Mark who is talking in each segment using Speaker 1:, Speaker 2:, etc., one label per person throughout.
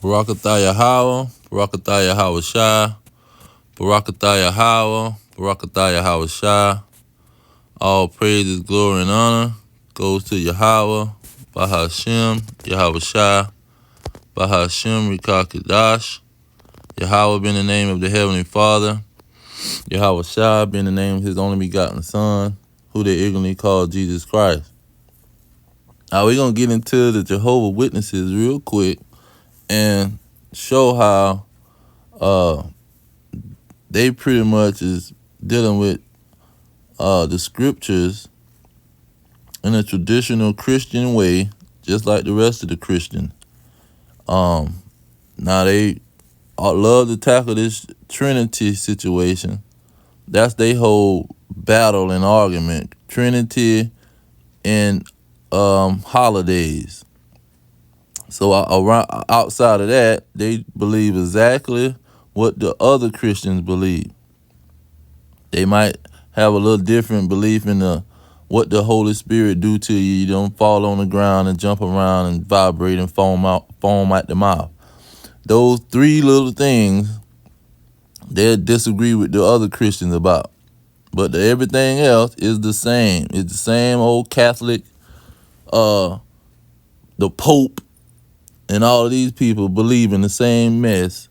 Speaker 1: Barakatah Yahweh, Barakatah Yahweh Shai, Barakatah Yahweh, Barakatah Yahweh Shai. All praises, glory, and honor goes to Yahweh, Bahashem, Yahweh Shai, Bahashem, Rikah Kadash. Yahweh being the name of the Heavenly Father, Yahweh Shai being the name of his only begotten Son, who they ignorantly call Jesus Christ. Now we're going to get into the Jehovah Witnesses real quick and show how they pretty much is dealing with the scriptures in a traditional Christian way, just like the rest of the Christians. Now they love to tackle this Trinity situation. That's their whole battle and argument. Trinity and holidays. So around outside of that, they believe exactly what the other Christians believe. They might have a little different belief in what the Holy Spirit do to you. You don't fall on the ground and jump around and vibrate and foam out the mouth. Those three little things they'll disagree with the other Christians about. But everything else is the same. It's the same old Catholic, the Pope, and all of these people believe in the same mess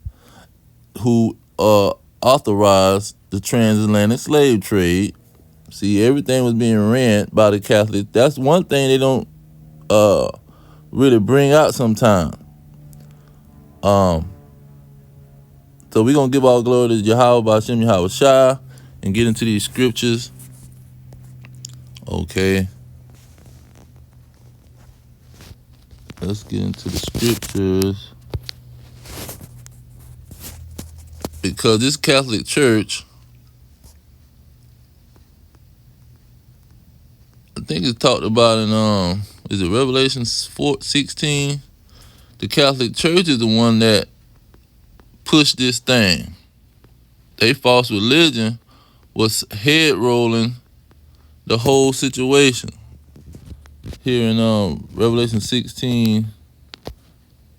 Speaker 1: who authorized the transatlantic slave trade. See, everything was being ran by the Catholics. That's one thing they don't really bring out sometimes. So we're going to give all glory to Yahweh, Ba'ashem, Yahweh Shai, and get into these scriptures. Okay. Let's get into the scriptures. Because this Catholic Church, I think it's talked about in, is it Revelation 4:16? The Catholic Church is the one that pushed this thing. They false religion was head rolling the whole situation. Here in Revelation 16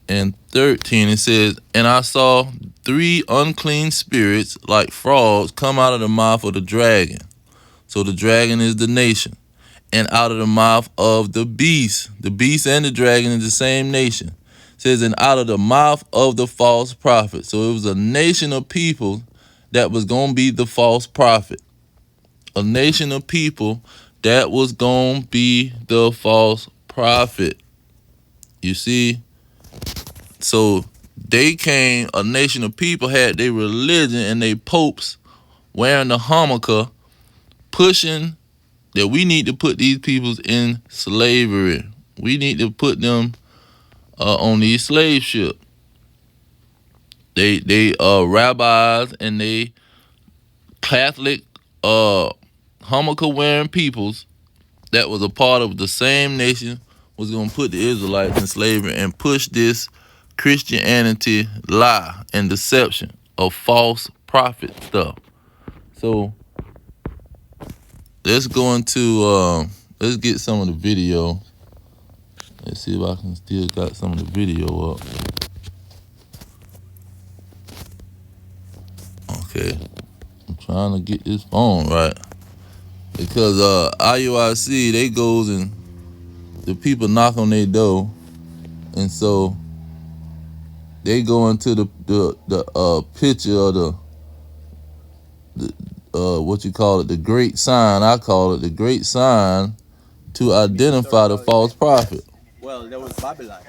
Speaker 1: and 13, it says, "And I saw 3 unclean spirits like frogs come out of the mouth of the dragon." So the dragon is the nation. "And out of the mouth of the beast." The beast and the dragon is the same nation. It says, "And out of the mouth of the false prophet." So it was a nation of people that was going to be the false prophet. A nation of people that was going to be the false prophet. You see? So they came, a nation of people had their religion and their popes wearing the yarmulke, pushing that we need to put these people in slavery. We need to put them on these slave ships. They rabbis and they Catholic yarmulke wearing peoples that was a part of the same nation was going to put the Israelites in slavery and push this Christianity lie and deception of false prophet stuff. So let's go into let's get some of the video. Let's see if I can still got some of the video up. Okay, I'm trying to get this phone right because IUIC, they goes and the people knock on their door, and so they go into the picture of the what you call it, the great sign. I call it the great sign to identify the false prophet.
Speaker 2: Well, there was Babylon.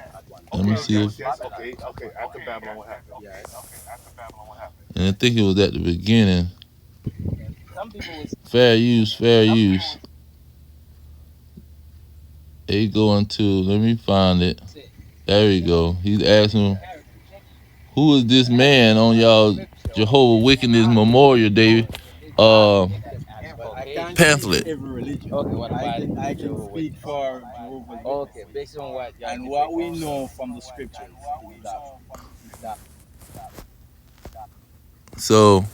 Speaker 1: Let me see if.
Speaker 3: Okay. After Babylon, what happened?
Speaker 2: Yes.
Speaker 1: And I think it was at the beginning.
Speaker 2: Some people was
Speaker 1: Fair use. They go into. Let me find it. There we go. He's asking, who is this man on y'all Jehovah Witness Memorial Day pamphlet?
Speaker 2: every religion.
Speaker 4: Okay, what about
Speaker 2: I can speak for Jehovah's
Speaker 4: Okay, based on what?
Speaker 2: and what we know from the scriptures is that
Speaker 1: So,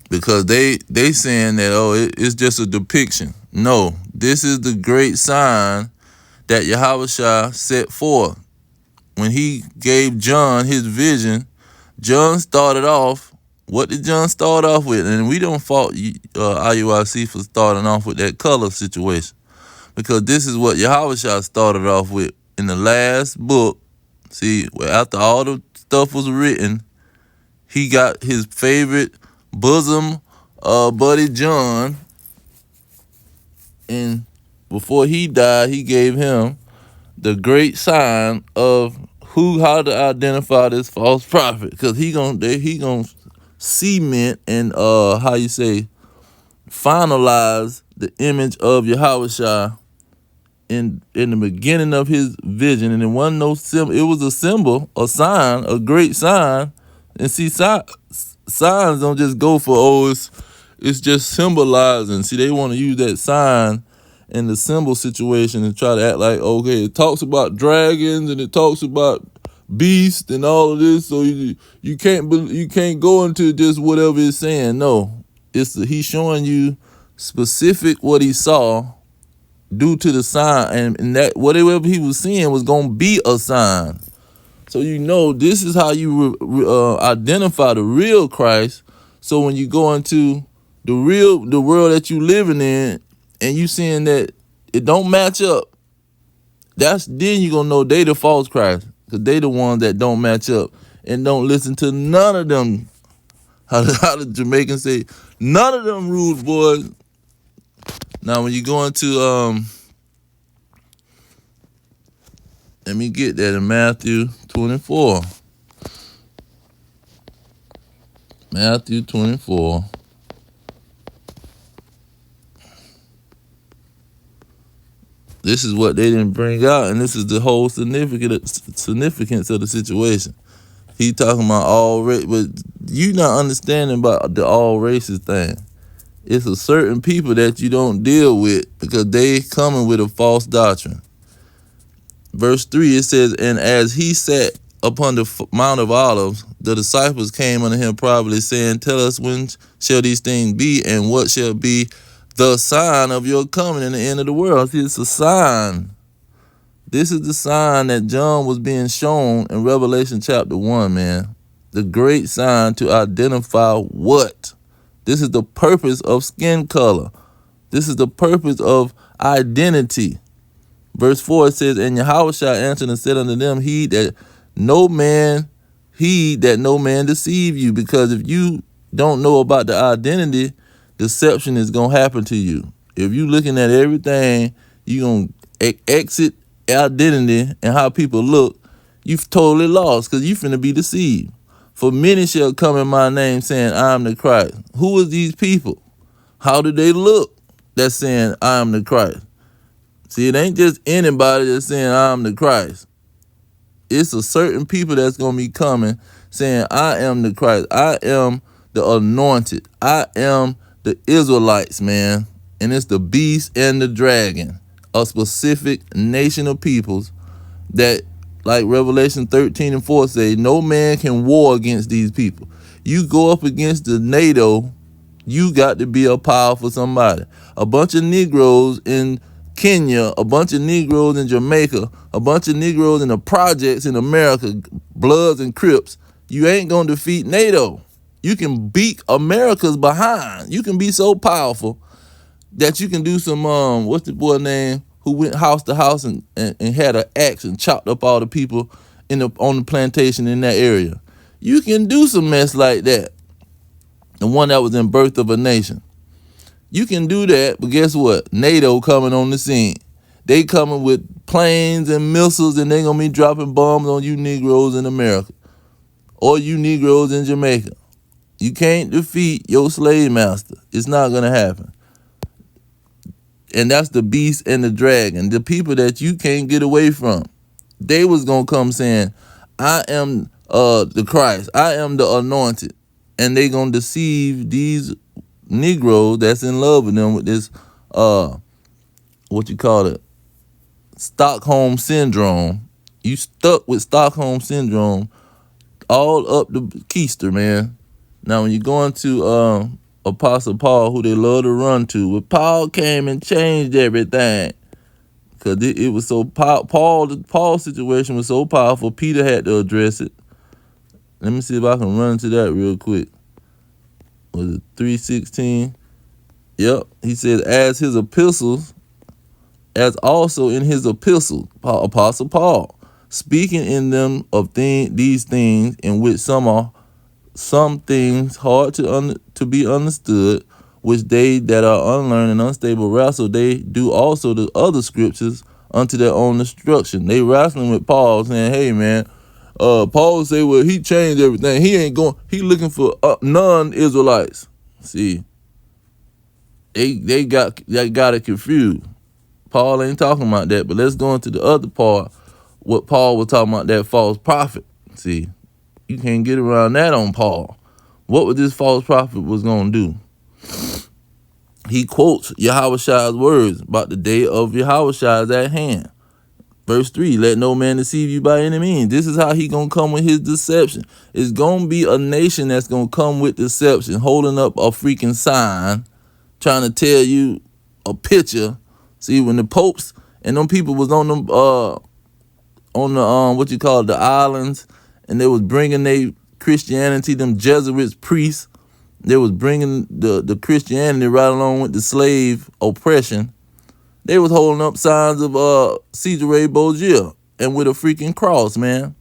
Speaker 1: because they saying that, it's just a depiction. No, this is the great sign that Yahweh Shai set forth. when he gave John his vision, John started off. What did John start off with? And we don't fault IUIC for starting off with that color situation, because this is what JEHOVAH started off with in the last book. See, after all the stuff was written, he got his favorite bosom buddy John, and before he died, he gave him the great sign of how to identify this false prophet, because he gonna cement and finalize the image of Yahweh in the beginning of his vision. And it wasn't no symbol. It was a symbol, a sign, a great sign. And see, signs don't just go for, it's just symbolizing. See, they want to use that sign in the symbol situation and try to act like, okay, it talks about dragons and it talks about beast and all of this, so you can't go into just whatever it's saying. No, he's showing you specific what he saw due to the sign, and that whatever he was seeing was gonna be a sign. So this is how you identify the real Christ. So when you go into the world that you living in, and you seeing that it don't match up, then you gonna know they the false Christ. Because they the ones that don't match up and don't listen to none of them. How the Jamaicans say, none of them rude boys. Now, when you go into, let me get that in Matthew 24. Matthew 24. This is what they didn't bring out, and this is the whole significance of the situation. He talking about all race, but you not understanding about the all races thing. It's a certain people that you don't deal with because they coming with a false doctrine. Verse 3, it says, and as he sat upon the Mount of Olives, the disciples came unto him privately, saying, tell us, when shall these things be, and what shall be the sign of your coming in the end of the world? See, it's a sign. This is the sign that John was being shown in Revelation chapter 1, man. The great sign to identify what? This is the purpose of skin color. This is the purpose of identity. Verse 4, it says, and Yahweh answered and said unto them, heed that no man deceive you, because if you don't know about the identity, deception is going to happen to you. If you looking at everything, you going to exit identity and how people look, you've totally lost, because you finna be deceived. For many shall come in my name saying, I am the Christ. Who is these people? How do they look that's saying, I am the Christ? See, it ain't just anybody that's saying, I am the Christ. It's a certain people that's going to be coming saying, I am the Christ. I am the anointed. I am the Israelites, man. And it's the beast and the dragon, a specific nation of peoples that, like Revelation 13:4 say, no man can war against these people. You go up against the NATO, you got to be a powerful somebody. A bunch of Negroes in Kenya, a bunch of Negroes in Jamaica, a bunch of Negroes in the projects in America, Bloods and Crips, you ain't gonna defeat NATO. You can beat America's behind. You can be so powerful that you can do some, what's the boy name who went house to house and had an axe and chopped up all the people on the plantation in that area. You can do some mess like that. The one that was in Birth of a Nation. You can do that, but guess what? NATO coming on the scene. They coming with planes and missiles, and they gonna be dropping bombs on you Negroes in America or you Negroes in Jamaica. You can't defeat your slave master. It's not gonna happen. And that's the beast and the dragon, the people that you can't get away from. They was gonna come saying, I am the Christ. I am the anointed. And they gonna deceive these Negroes that's in love with them with this, what you call it, Stockholm Syndrome. You stuck with Stockholm Syndrome all up the keister, man. Now, when you go into Apostle Paul, who they love to run to, but Paul came and changed everything. because it was so Paul's situation was so powerful. Peter had to address it. Let me see if I can run into that real quick. Was it 3:16? Yep. He said, as his epistles, as also in his epistles, Apostle Paul, speaking in them of these things, in which some things hard to be understood, which they that are unlearned and unstable wrestle, they do also the other scriptures unto their own destruction. They wrestling with Paul, saying, hey man, Paul say, well, he changed everything. He looking for non-Israelites. See, they got it confused. Paul ain't talking about that, but let's go into the other part, what Paul was talking about, that false prophet. See, you can't get around that on Paul. What was this false prophet was going to do? He quotes Yahweh's words about the day of Yahweh at hand. Verse 3, let no man deceive you by any means. This is how he going to come with his deception. It's going to be a nation that's going to come with deception, holding up a freaking sign, trying to tell you a picture. See, when the popes and them people was on them what you call it, the islands, and they was bringing their Christianity, them Jesuits priests, they was bringing the Christianity right along with the slave oppression. They was holding up signs of Caesar Borgia and with a freaking cross, man.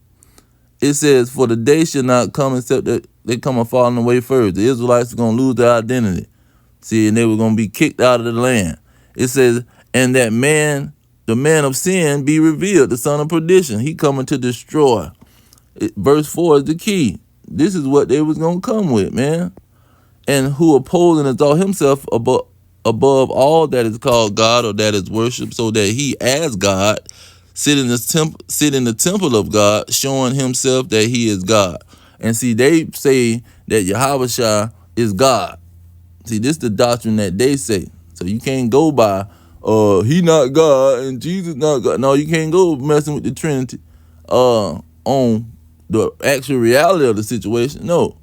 Speaker 1: It says, for the day shall not come except that they come and falling away first. The Israelites are going to lose their identity. See, and they were going to be kicked out of the land. It says, and that man, the man of sin, be revealed, the son of perdition. He coming to destroy. Verse 4 is the key. This is what they was going to come with, man. And who oppose and exalt himself above all that is called God or that is worship, so that he, as God, sit in the temple of God, showing himself that he is God. And see, they say that Yahweh is God. See, this is the doctrine that they say. So you can't go by, he not God and Jesus not God. No, you can't go messing with the Trinity on the actual reality of the situation. No.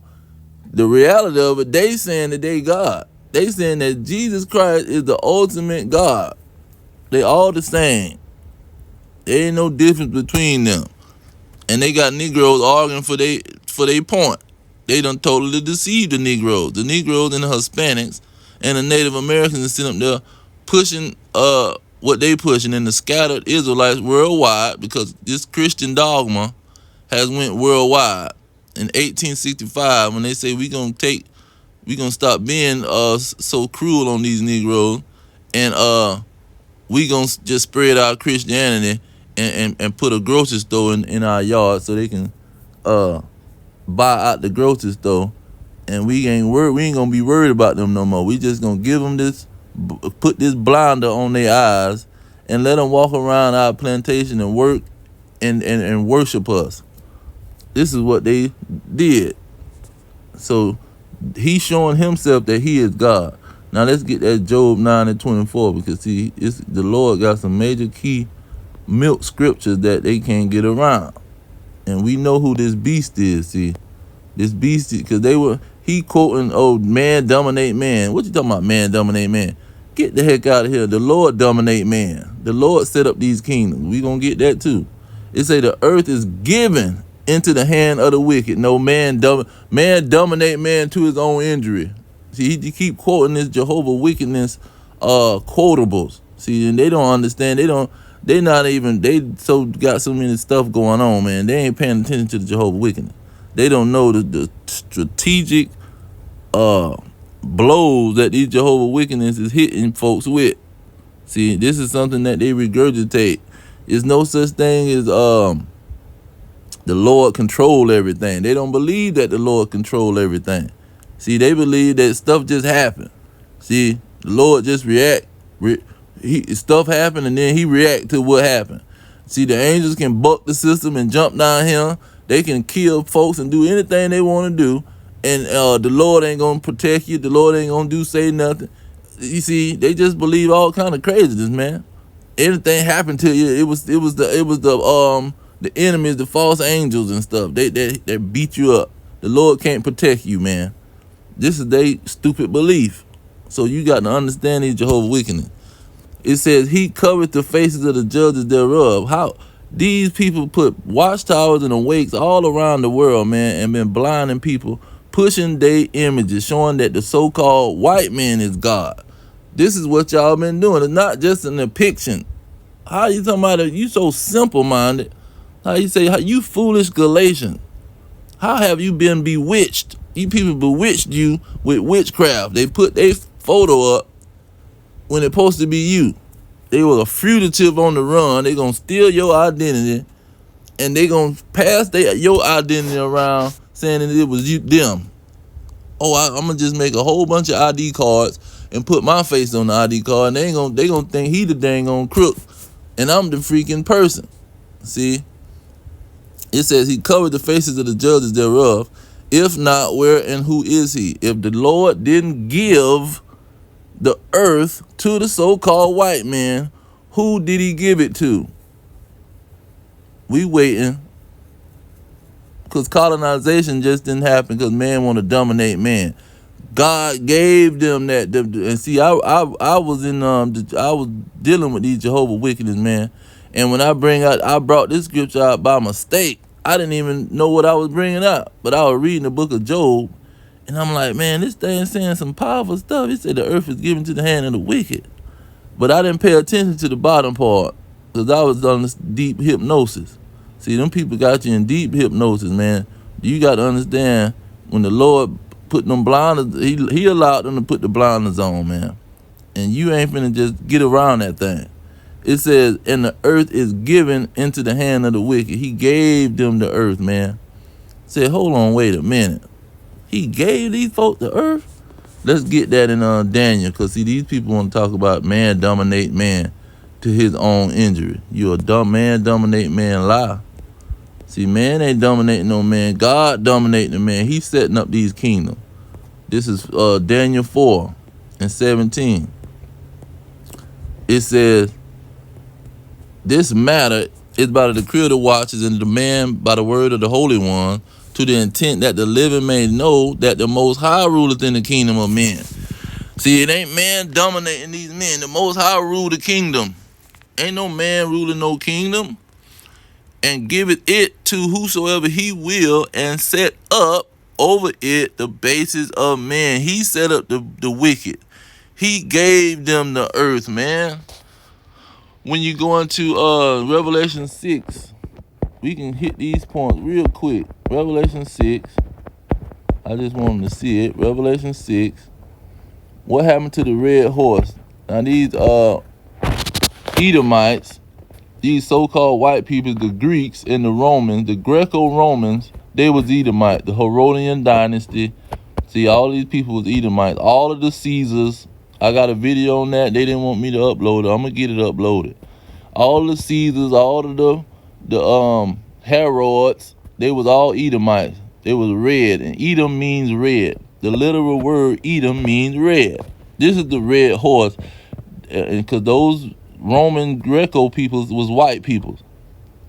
Speaker 1: The reality of it, they saying that they God. They saying that Jesus Christ is the ultimate God. They all the same. There ain't no difference between them. And they got Negroes arguing for they point. They done totally deceived the Negroes. The Negroes and the Hispanics and the Native Americans are sitting up there pushing what they pushing, and the scattered Israelites worldwide, because this Christian dogma has went worldwide. In 1865, when they say we gonna stop being so cruel on these Negroes, and we gonna just spread our Christianity and put a grocery store in our yard so they can buy out the grocery store, and we ain't gonna be worried about them no more. We just gonna give them put this blinder on their eyes and let them walk around our plantation and work and worship us. This is what they did. So he's showing himself that he is God. Now let's get that Job 9:24, because see, the Lord got some major key milk scriptures that they can't get around. And we know who this beast is. See, this beast, because he quoting, oh, man dominate man. What you talking about, man dominate man? Get the heck out of here. The Lord dominate man. The Lord set up these kingdoms. We gonna get that too. It say the earth is given into the hand of the wicked. No, man dominate man to his own injury. See, he keep quoting this Jehovah wickedness quotables. See, and they don't understand. They so got so many stuff going on, man. They ain't paying attention to the Jehovah wickedness. They don't know the strategic blows that these Jehovah wickedness is hitting folks with. See, this is something that they regurgitate. There's no such thing as the Lord control everything. They don't believe that the Lord control everything. See, they believe that stuff just happened. See, the Lord just react. Stuff happened and then he react to what happened. See, the angels can buck the system and jump down here. They can kill folks and do anything they want to do. And the Lord ain't going to protect you. The Lord ain't going to say nothing. You see, they just believe all kind of craziness, man. Anything happened to you, it was the enemies, the false angels and stuff. They beat you up. The Lord can't protect you, man. This is their stupid belief. So you got to understand these Jehovah wickedness. It says he covered the faces of the judges thereof. How these people put watchtowers and awakes all around the world, man, and been blinding people, pushing their images, showing that the so-called white man is God. This is what y'all been doing. It's not just an depiction. How you talking about it? You so simple-minded. How you say, how you foolish Galatians? How have you been bewitched? You people bewitched you with witchcraft. They put their photo up when it's supposed to be you. They were a fugitive on the run. They gonna steal your identity, and they gonna pass your identity around, saying that it was you, them. Oh, I'm gonna just make a whole bunch of ID cards and put my face on the ID card, and they gonna think he the dang on crook, and I'm the freaking person. See, it says he covered the faces of the judges thereof. If not, where and who is he? If the Lord didn't give the earth to the so-called white man, who did he give it to? We waiting, because colonization just didn't happen because man want to dominate man. God gave them that. And see, I was in I was dealing with these Jehovah wickedness, man. And when I brought this scripture out by mistake. I didn't even know what I was bringing out, but I was reading the book of Job, and I'm like, man, this thing's saying some powerful stuff. He said the earth is given to the hand of the wicked, but I didn't pay attention to the bottom part because I was on this deep hypnosis. See, them people got you in deep hypnosis, man. You got to understand, when the Lord put them blinders, he allowed them to put the blinders on, man, and you ain't finna just get around that thing. It says, and the earth is given into the hand of the wicked. He gave them the earth, man. Said, hold on, wait a minute. He gave these folks the earth? Let's get that in Daniel, because see, these people want to talk about man dominate man to his own injury. You a dumb man dominate man lie. See, man ain't dominating no man. God dominating the man. He's setting up these kingdoms. This is Daniel 4 and 17. It says, this matter is by the decree of the watchers and the demand by the word of the Holy One, to the intent that the living may know that the Most High ruleth in the kingdom of men. See, it ain't man dominating these men. The Most High rule the kingdom. Ain't no man ruling no kingdom. And giveth it to whosoever he will, and set up over it the basis of men. He set up the wicked. He gave them the earth, man. When you go into Revelation 6, we can hit these points real quick. Revelation 6, I just want them to see it. Revelation 6, what happened to the red horse? Now these Edomites, these so-called white people, the Greeks and the Romans, the Greco-Romans, they was Edomite, the Herodian dynasty. See, all these people was Edomites. All of the Caesars, I got a video on that. They didn't want me to upload it. I'm gonna get it uploaded. All the Caesars, all of the Herods, they was all Edomites. They was red, and Edom means red. The literal word Edom means red. This is the red horse, because those Roman Greco peoples was white peoples.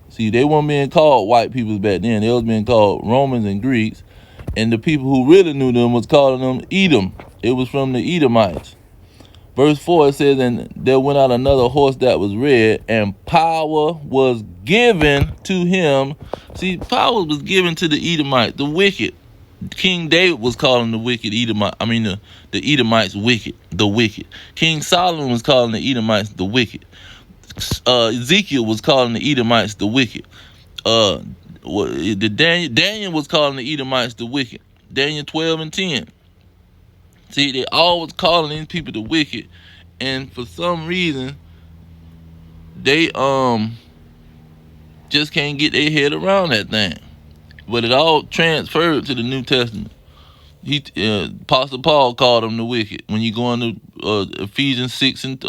Speaker 1: See, they weren't being called white peoples back then. They was being called Romans and Greeks, and the people who really knew them was calling them Edom. It was from the Edomites. Verse 4, it says, and there went out another horse that was red, and power was given to him. See, power was given to the Edomites, the wicked. King David was calling the wicked Edomite. The Edomites wicked, the wicked. King Solomon was calling the Edomites the wicked. Ezekiel was calling the Edomites the wicked. Daniel was calling the Edomites the wicked. Daniel 12 and 10. See, they always calling these people the wicked, and for some reason, they just can't get their head around that thing. But it all transferred to the New Testament. Apostle Paul called them the wicked. When you go into Ephesians 6 and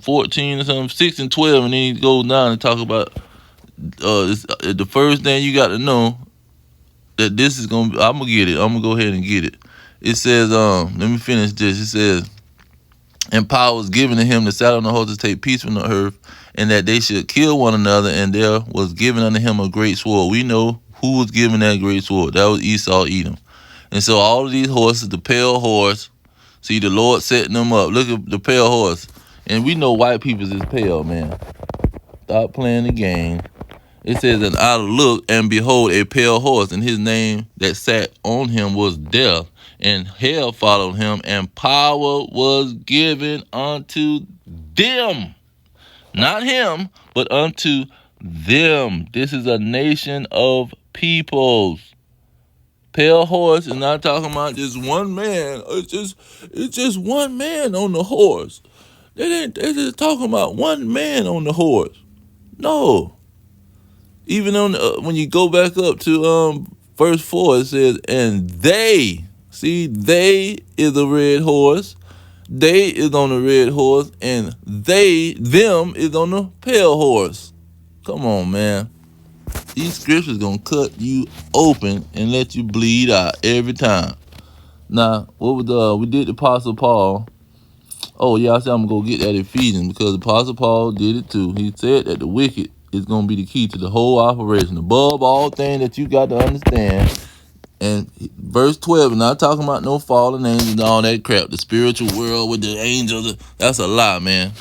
Speaker 1: 14 or something, 6 and 12, and then he goes down and talk about the first thing you got to know. That this is I'm gonna get it. I'm gonna go ahead and get it. It says, let me finish this. It says, and power was given to him to saddle on the horse to take peace from the earth, and that they should kill one another, and there was given unto him a great sword. We know who was given that great sword. That was Esau, Edom. And so all of these horses, the pale horse, See, the Lord setting them up. Look at the pale horse. And we know white people is pale, man. Stop playing the game. It says, and I looked, and behold, a pale horse, and his name that sat on him was Death, and hell followed him, and power was given unto them. Not him, but unto them. This is a nation of peoples. Pale horse is not talking about just one man. It's just one man on the horse. They're just talking about one man on the horse. No. Even on when you go back up to verse 4, it says, and they, see, they is a red horse. They is on the red horse, and them is on the pale horse. Come on, man. These scriptures gonna cut you open and let you bleed out every time. Now, what was we did the Apostle Paul. Oh yeah, I said I'm gonna go get that Ephesians because the Apostle Paul did it too. He said that the wicked is gonna be the key to the whole operation. Above all things that you got to understand. And verse 12, not talking about no fallen angels and all that crap. The spiritual world with the angels, that's a lie, man.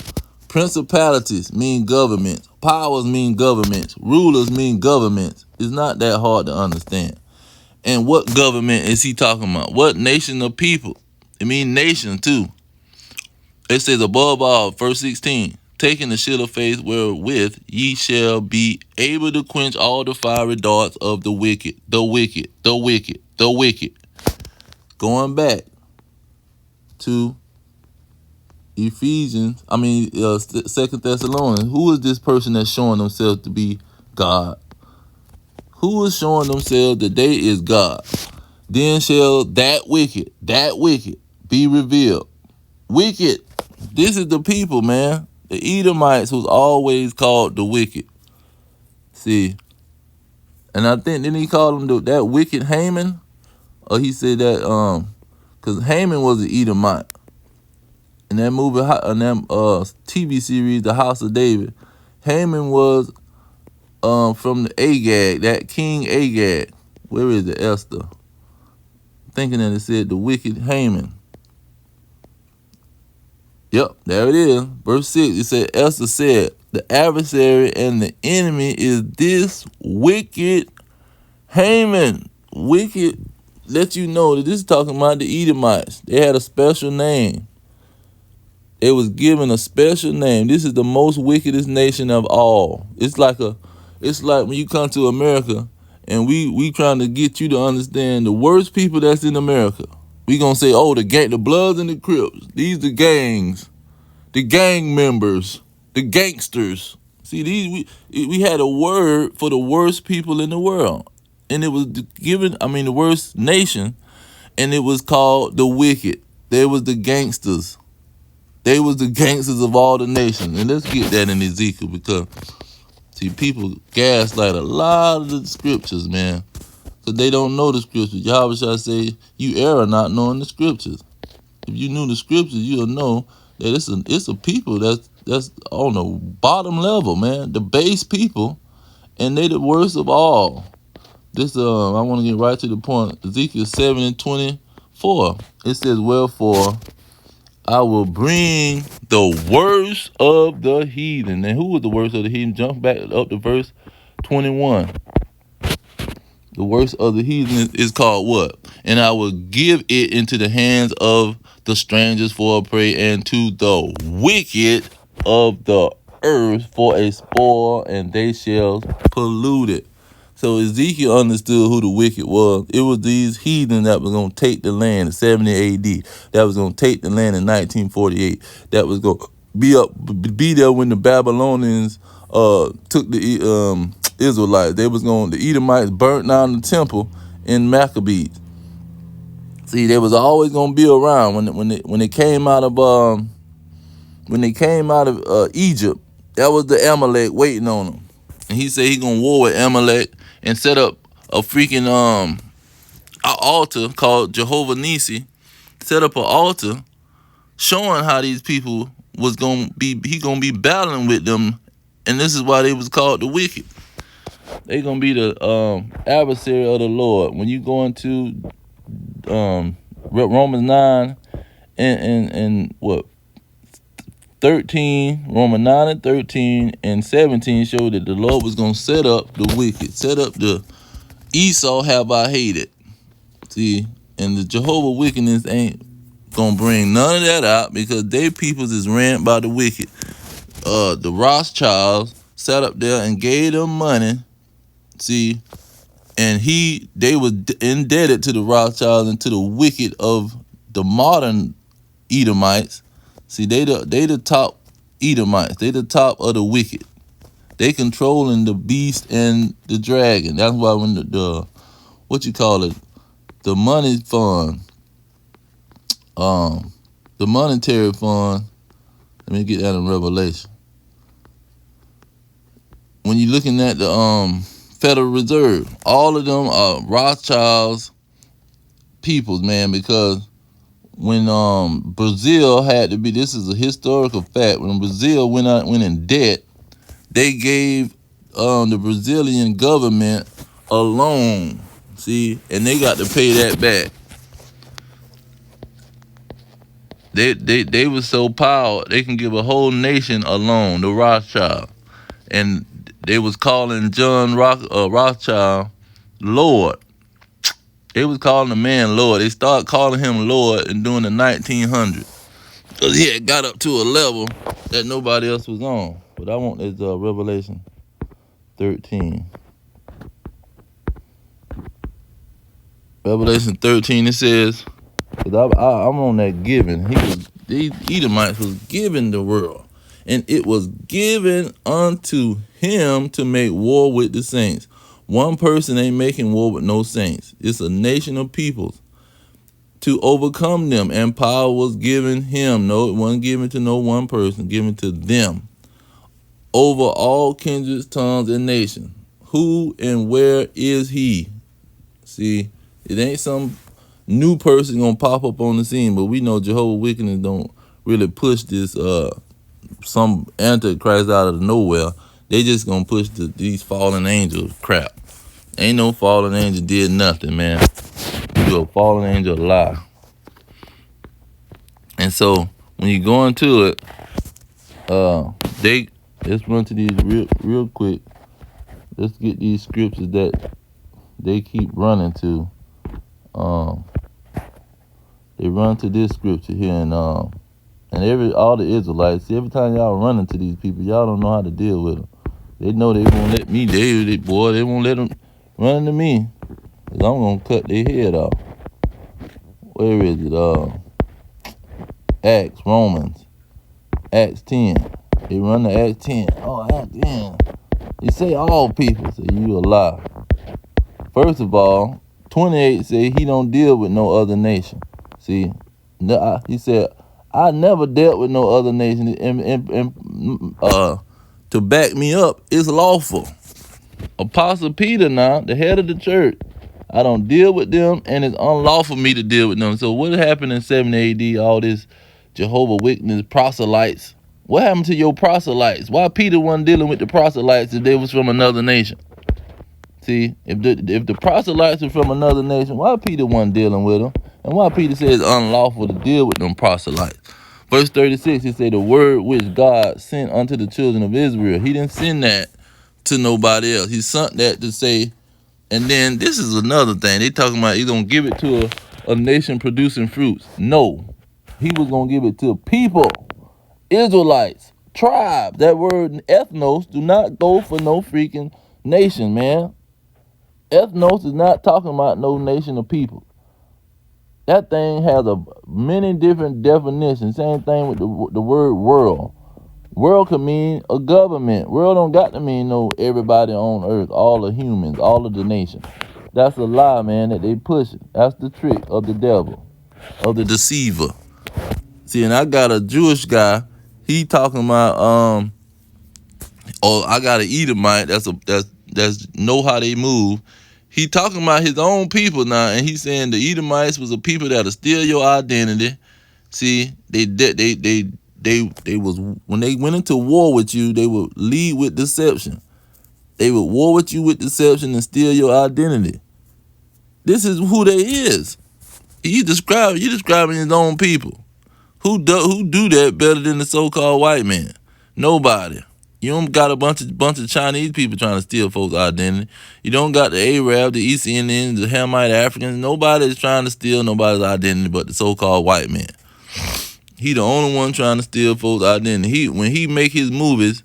Speaker 1: Principalities mean governments. Powers mean governments. Rulers mean governments. It's not that hard to understand. And what government is he talking about? What nation of people? It means nation too. It says above all, verse 16, taking the shield of faith wherewith ye shall be able to quench all the fiery darts of the wicked, the wicked, the wicked, the wicked. Going back to Ephesians, 2 Thessalonians, who is this person that's showing themselves to be God? Who is showing themselves that they is God? Then shall that wicked be revealed. Wicked. This is the people, man. The Edomites was always called the wicked. See, and I think didn't he call them that wicked Haman? Or he said that because Haman was an Edomite. In that movie, in that TV series, The House of David, Haman was from the Agag, that King Agag. Where is it, Esther? Thinking that it said the wicked Haman. Yep, there it is. Verse 6, it said, Esther said, the adversary and the enemy is this wicked Haman. Wicked, let you know that this is talking about the Edomites. They had a special name. They was given a special name. This is the most wickedest nation of all. It's like when you come to America and we trying to get you to understand the worst people that's in America. We gonna say, oh, the Bloods and the Crips. These the gangs, the gang members, the gangsters. See, we had a word for the worst people in the world, and it was given. The worst nation, and it was called the wicked. They was the gangsters. They was the gangsters of all the nations. And let's get that in Ezekiel because, see, people gaslight a lot of the scriptures, man. Because they don't know the scriptures. Jehovah shall say, you err not knowing the scriptures. If you knew the scriptures, you'll know that it's a people that's on the bottom level, man. The base people, and they the worst of all. This I want to get right to the point. Ezekiel 7:24. It says, wherefore I will bring the worst of the heathen. And who was the worst of the heathen? Jump back up to verse 21. The worst of the heathen is called what? And I will give it into the hands of the strangers for a prey, and to the wicked of the earth for a spoil, and they shall pollute it. So Ezekiel understood who the wicked was. It was these heathen that was going to take the land in 70 AD. That was going to take the land in 1948. That was going to be there when the Babylonians took the Israelites. The Edomites burnt down the temple in Maccabees. See, they was always going to be around when they came out of Egypt. That was the Amalek waiting on them. And he said he going to war with Amalek and set up a freaking an altar called Jehovah Nisi. Set up an altar showing how these people was going to be, he going to be battling with them. And this is why they was called the wicked. They going to be the adversary of the Lord. When you go into Romans 9 and what 13, Romans 9 and 13 and 17 showed that the Lord was gonna set up the wicked, set up the Esau have I hated. See, and the Jehovah wickedness ain't gonna bring none of that out because they peoples is ran by the wicked. The Rothschilds sat up there and gave them money. See, and they was indebted to the Rothschilds and to the wicked of the modern Edomites. See, they the top Edomites. They the top of the wicked. They controlling the beast and the dragon. That's why when the what you call it, the money fund, the monetary fund. Let me get that in Revelation. When you're looking at the Federal Reserve, all of them are Rothschilds peoples, man, because when Brazil had to be, this is a historical fact, when Brazil went in debt, they gave the Brazilian government a loan, see, and they got to pay that back. They was so powerful, they can give a whole nation a loan, the Rothschild. And they was calling John Rothschild Lord. They was calling the man Lord. They started calling him Lord in during the 1900s. Because he had got up to a level that nobody else was on. But I want this Revelation 13. Revelation 13, it says, because I'm on that giving. These Edomites was given the world. And it was given unto him to make war with the saints. One person ain't making war with no saints. It's a nation of peoples to overcome them. And power was given him. No, it wasn't given to no one person, given to them. Over all kindreds, tongues, and nations. Who and where is he? See, it ain't some new person gonna pop up on the scene, but we know Jehovah Wickedness don't really push this some antichrist out of nowhere. They just gonna push these fallen angels crap. Ain't no fallen angel did nothing, man. You a fallen angel lie. And so when you go into it, let's run to these real quick. Let's get these scriptures that they keep running to. They run to this scripture here, and all the Israelites. Every time y'all run into these people, y'all don't know how to deal with them. They know they won't let me. They won't let them run into me, 'cause I'm gonna cut their head off. Where is it? Acts, Romans, Acts 10. They run to Acts 10. Oh, Acts 10. You say all people, so you a lie. First of all, 28 say he don't deal with no other nation. See, he said, I never dealt with no other nation. And to back me up, it's lawful. Apostle Peter now, the head of the church, I don't deal with them, and it's unlawful for me to deal with them. So what happened in 7 AD, all this Jehovah Witness proselytes? What happened to your proselytes? Why Peter wasn't dealing with the proselytes if they was from another nation? See, if the proselytes are from another nation, why Peter wasn't dealing with them? And why Peter says it's unlawful to deal with them proselytes? Verse 36, he said, the word which God sent unto the children of Israel. He didn't send that to nobody else. He sent that to say, and then this is another thing. They talking about he's going to give it to a nation producing fruits. No, he was going to give it to people, Israelites, tribe. That word ethnos do not go for no freaking nation, man. Ethnos is not talking about no nation of people. That thing has many different definitions. Same thing with the word world. World can mean a government. World don't got to mean no everybody on earth, all the humans, all of the nations. That's a lie, man, that they push it. That's the trick of the devil, of the deceiver. See, and I got a Jewish guy. He talking about I got an Edomite. That's know how they move. He talking about his own people now, and he's saying the Edomites was a people that'll steal your identity. See, they was when they went into war with you, they would lead with deception. They would war with you with deception and steal your identity. This is who they is. You describing his own people. Who do that better than the so-called white man? Nobody. You don't got a bunch of Chinese people trying to steal folks' identity. You don't got the Arab, the East Indians, the Hamite Africans. Nobody is trying to steal nobody's identity but the so-called white man. He the only one trying to steal folks' identity. When he make his movies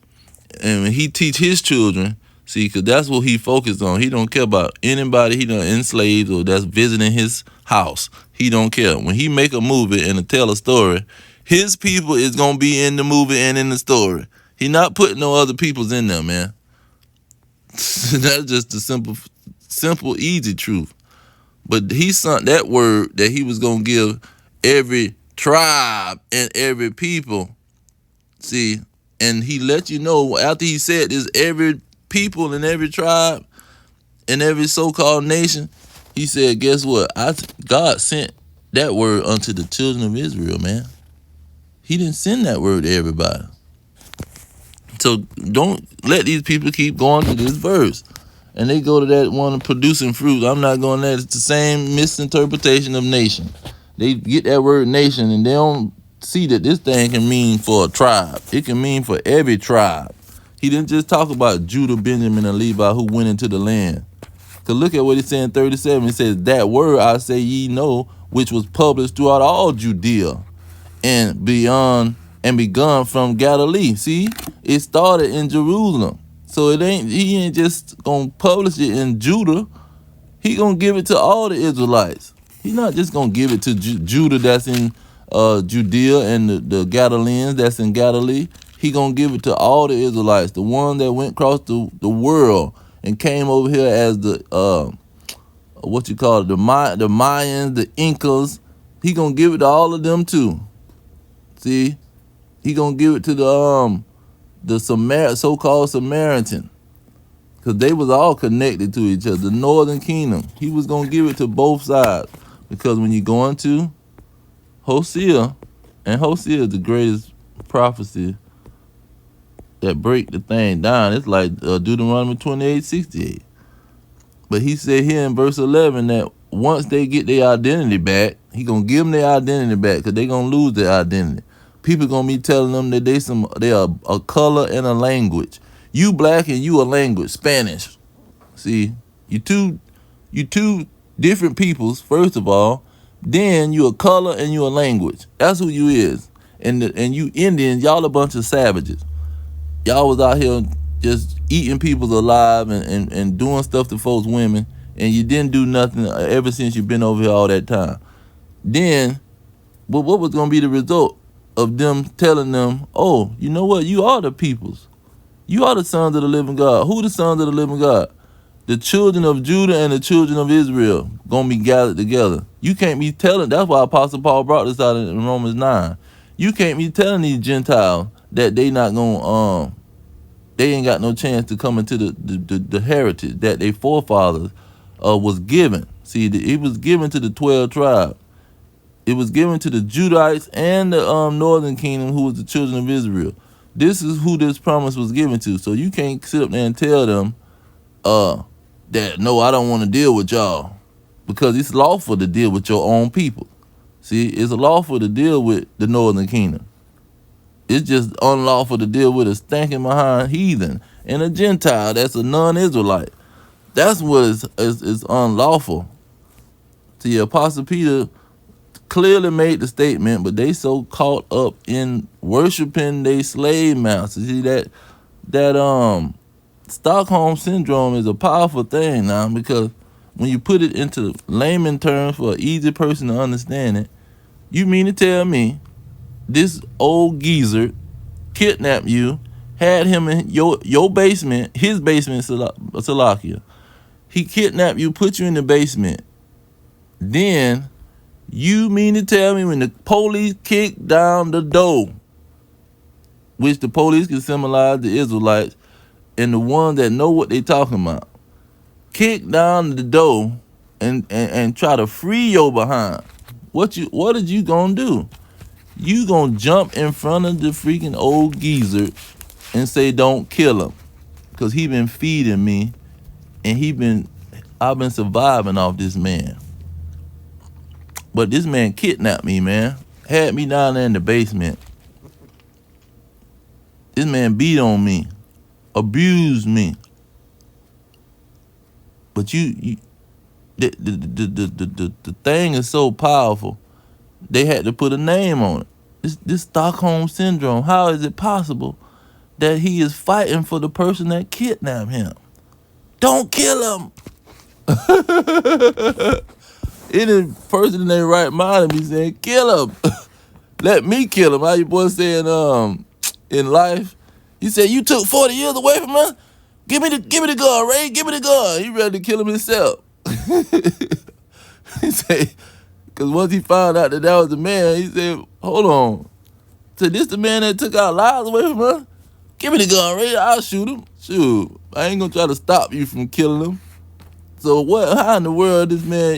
Speaker 1: and when he teach his children, see, because that's what he focused on. He don't care about anybody he done enslaved or that's visiting his house. He don't care. When he make a movie and to tell a story, his people is going to be in the movie and in the story. He not putting no other people's in there, man. That's just the simple, easy truth. But he sent that word that he was going to give every tribe and every people. See, and he let you know after he said this, every people and every tribe and every so-called nation, he said, guess what? God sent that word unto the children of Israel, man. He didn't send that word to everybody. So don't let these people keep going to this verse. And they go to that one producing fruit. I'm not going there. It's the same misinterpretation of nation. They get that word nation and they don't see that this thing can mean for a tribe. It can mean for every tribe. He didn't just talk about Judah, Benjamin, and Levi who went into the land. Because look at what he said in 37. It says, that word I say ye know, which was published throughout all Judea and beyond and begun from Galilee. See, it started in Jerusalem. So he ain't just gonna publish it in Judah. He gonna give it to all the Israelites. He's not just gonna give it to Judah that's in Judea and the Galileans that's in Galilee. He gonna give it to all the Israelites, the one that went across the world and came over here as the the Mayans, the Incas. He gonna give it to all of them too. See, he gonna give it to the so-called Samaritan, because they was all connected to each other. The northern kingdom, he was gonna give it to both sides, because when you go into Hosea, and Hosea is the greatest prophecy that break the thing down. It's like Deuteronomy 28:68. But he said here in verse 11 that once they get their identity back, he gonna give them their identity back, because they gonna lose their identity. People gonna be telling them that they are a color and a language. You black and you a language, Spanish. See, you two different peoples, first of all. Then you a color and you a language. That's who you is. And you Indians, y'all a bunch of savages. Y'all was out here just eating people alive and doing stuff to folks' women, and you didn't do nothing ever since you've been over here all that time. Then, what was gonna be the result of them telling them, oh, you know what? You are the peoples. You are the sons of the living God. Who the sons of the living God? The children of Judah and the children of Israel gonna be gathered together. You can't be telling. That's why Apostle Paul brought this out in Romans 9. You can't be telling these Gentiles that they not gonna they ain't got no chance to come into the heritage that their forefathers was given. See, it was given to the 12 tribes. It was given to the Judites and the northern kingdom, who was the children of Israel. This is who this promise was given to. So you can't sit up there and tell them that, no, I don't want to deal with y'all, because it's lawful to deal with your own people. See, it's lawful to deal with the northern kingdom. It's just unlawful to deal with a stinking behind heathen and a Gentile that's a non-Israelite. That's what is unlawful. See, Apostle Peter clearly made the statement, but they so caught up in worshiping their slave masters. See, that Stockholm syndrome is a powerful thing now, because when you put it into layman terms for an easy person to understand it, you mean to tell me this old geezer kidnapped you, had him in your basement, his basement in Salakia. He kidnapped you, put you in the basement. Then you mean to tell me when the police kicked down the door, which the police can symbolize the Israelites and the ones that know what they talking about, kick down the door and try to free your behind, what is you gonna do? You gonna jump in front of the freaking old geezer and say don't kill him, because he been feeding me and I've been surviving off this man. But this man kidnapped me, man. had me down there in the basement. This man beat on me, abused me. But the thing is so powerful. They had to put a name on it. This Stockholm syndrome. How is it possible that he is fighting for the person that kidnapped him? Don't kill him. Any person in their right mind be saying, kill him. Let me kill him. How you boy saying in life? He said, you took 40 years away from us? Give me the gun, Ray. Give me the gun. He ready to kill him himself. He said, because once he found out that was the man, he said, hold on. So this the man that took our lives away from us? Give me the gun, Ray. I'll shoot him. Shoot. I ain't gonna try to stop you from killing him. So what? How in the world this man,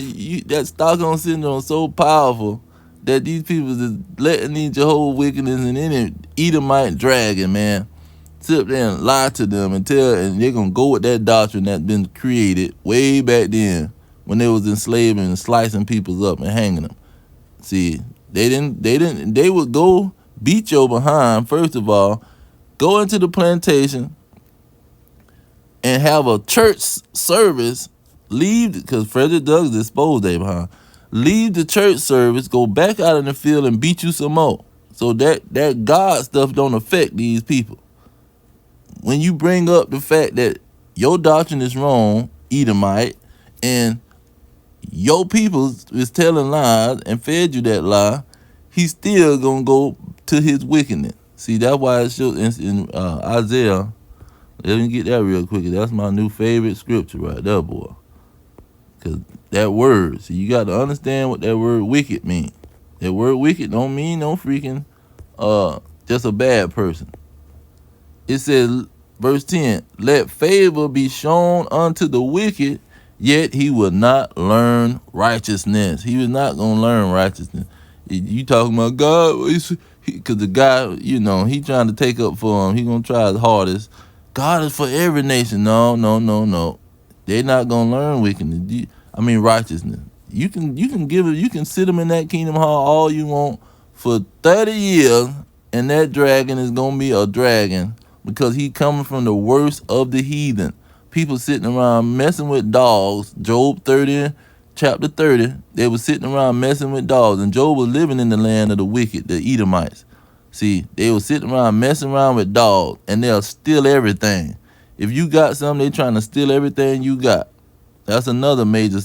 Speaker 1: that Stockholm syndrome is so powerful that these people is letting these Jehovah's Witnesses and any Edomite dragon, man, sit up there and lie to them and they're gonna go with that doctrine that's been created way back then when they was enslaving and slicing people up and hanging them. See, they would go beat your behind, first of all, go into the plantation and have a church service, leave, because Frederick Douglass exposed they behind, leave the church service, go back out in the field and beat you some more. So that God stuff don't affect these people. When you bring up the fact that your doctrine is wrong, Edomite, and your people is telling lies and fed you that lie, he's still gonna go to his wickedness. See, that's why it shows in Isaiah. Let me get that real quick. That's my new favorite scripture right there, boy. Because that word, see, you got to understand what that word wicked means. That word wicked don't mean no freaking just a bad person. It says, verse 10, let favor be shown unto the wicked, yet he will not learn righteousness. He was not going to learn righteousness. You talking about God, because the guy, he trying to take up for him. He going to try his hardest. God is for every nation. No. They're not going to learn wickedness. Righteousness. You can sit them in that kingdom hall all you want for 30 years, and that dragon is going to be a dragon because he coming from the worst of the heathen. People sitting around messing with dogs. Job 30, chapter 30, they were sitting around messing with dogs, and Job was living in the land of the wicked, the Edomites. See, they were sitting around messing around with dogs, and they'll steal everything. If you got something, they trying to steal everything you got. That's another major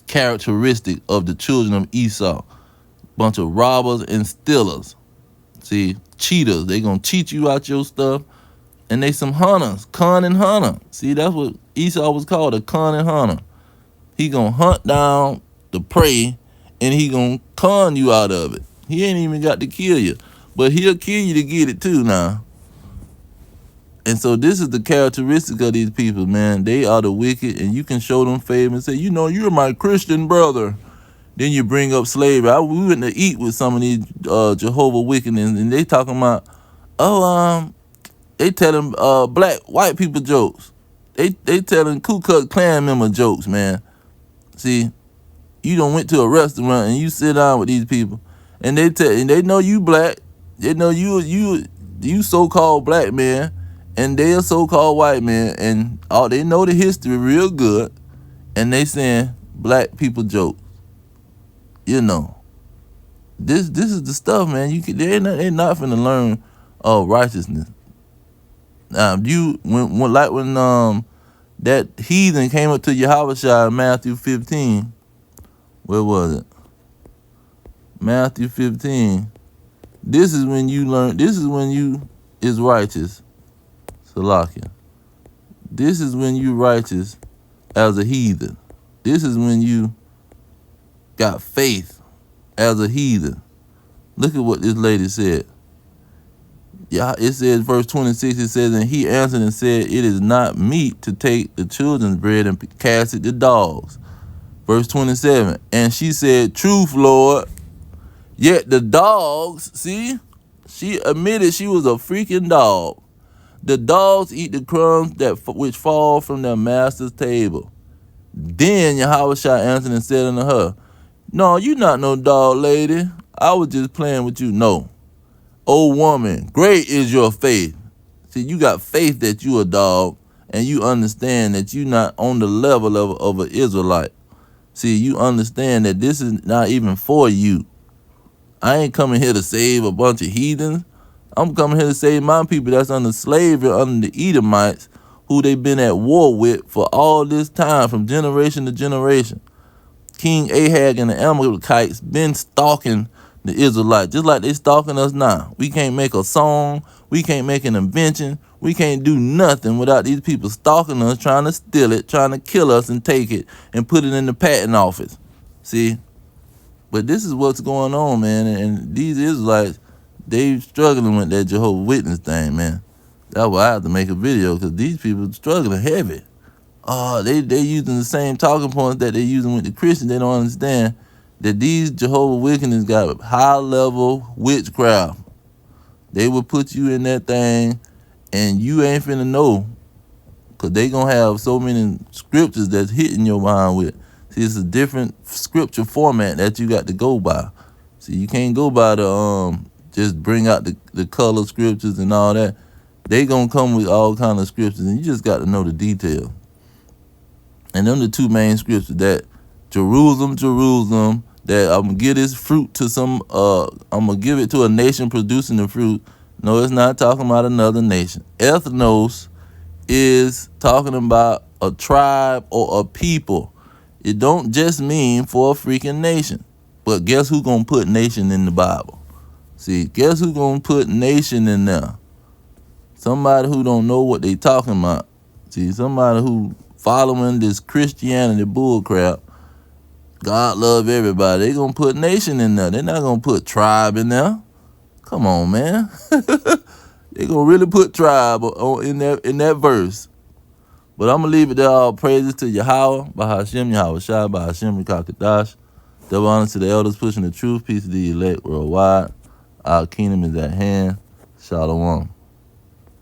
Speaker 1: characteristic of the children of Esau. Bunch of robbers and stealers. See, cheaters. They gonna cheat you out your stuff. And they some hunters, con and hunter. See, that's what Esau was called, a con and hunter. He gonna hunt down the prey, and he gonna con you out of it. He ain't even got to kill you, but he'll kill you to get it too now. And so this is the characteristic of these people, man. They are the wicked, and you can show them favor and say, you're my Christian brother. Then you bring up slavery. We went to eat with some of these Jehovah wickedness, and they talking about, they telling white people jokes. They telling Ku Klux Klan member jokes, man. See, you done went to a restaurant and you sit down with these people, and they know you black. They know you so-called black man, and they a so-called white man, and they know the history real good, and they saying black people jokes. This is the stuff, man. They're not finna learn righteousness. Now, when that heathen came up to JEHOVAH in Matthew 15, where was it? Matthew 15. This is when you learn. This is when you is righteous. Salakia. This is when you righteous as a heathen. This is when you got faith as a heathen. Look at what this lady said. Yeah, it says, verse 26, it says, and he answered and said, it is not meet to take the children's bread and cast it to dogs. Verse 27, and she said, truth, Lord. Yet the dogs, see, she admitted she was a freaking dog. The dogs eat the crumbs which fall from their master's table. Then JEHOVAH answered and said unto her, No, you not no dog, lady. I was just playing with you. No. Old woman, great is your faith. See, you got faith that you a dog, and you understand that you not on the level of an Israelite. See, you understand that this is not even for you. I ain't coming here to save a bunch of heathens. I'm coming here to save my people that's under slavery, under the Edomites, who they've been at war with for all this time, from generation to generation. King Ahab and the Amalekites been stalking the Israelites, just like they stalking us now. We can't make a song. We can't make an invention. We can't do nothing without these people stalking us, trying to steal it, trying to kill us and take it and put it in the patent office. See? But this is what's going on, man. And these Israelites, they struggling with that Jehovah's Witness thing, man. That's why I have to make a video, because these people struggling heavy. They using the same talking points that they using with the Christians. They don't understand that these Jehovah's Witnesses got high-level witchcraft. They will put you in that thing, and you ain't finna know, because they going to have so many scriptures that's hitting your mind with. See, it's a different scripture format that you got to go by. See, you can't go by the just bring out the color scriptures and all that. They gonna come with all kind of scriptures, and you just got to know the detail. And them the two main scriptures, that Jerusalem, Jerusalem, that I'm gonna give this fruit to I'm gonna give it to a nation producing the fruit. No, it's not talking about another nation. Ethnos is talking about a tribe or a people. It don't just mean for a freaking nation. But guess who gonna put nation in the Bible? See, guess who gonna put nation in there? Somebody who don't know what they talking about. See, somebody who following this Christianity bullcrap. God love everybody. They gonna put nation in there. They're not gonna put tribe in there. Come on, man. They gonna really put tribe in that verse. But I'm gonna leave it there. All praises to Yahweh, Bahashem, Yahweh Shai, Bahashem, Rekakadash. Double honor to the elders pushing the truth. Peace to the elect worldwide. Our kingdom is at hand. Shalom.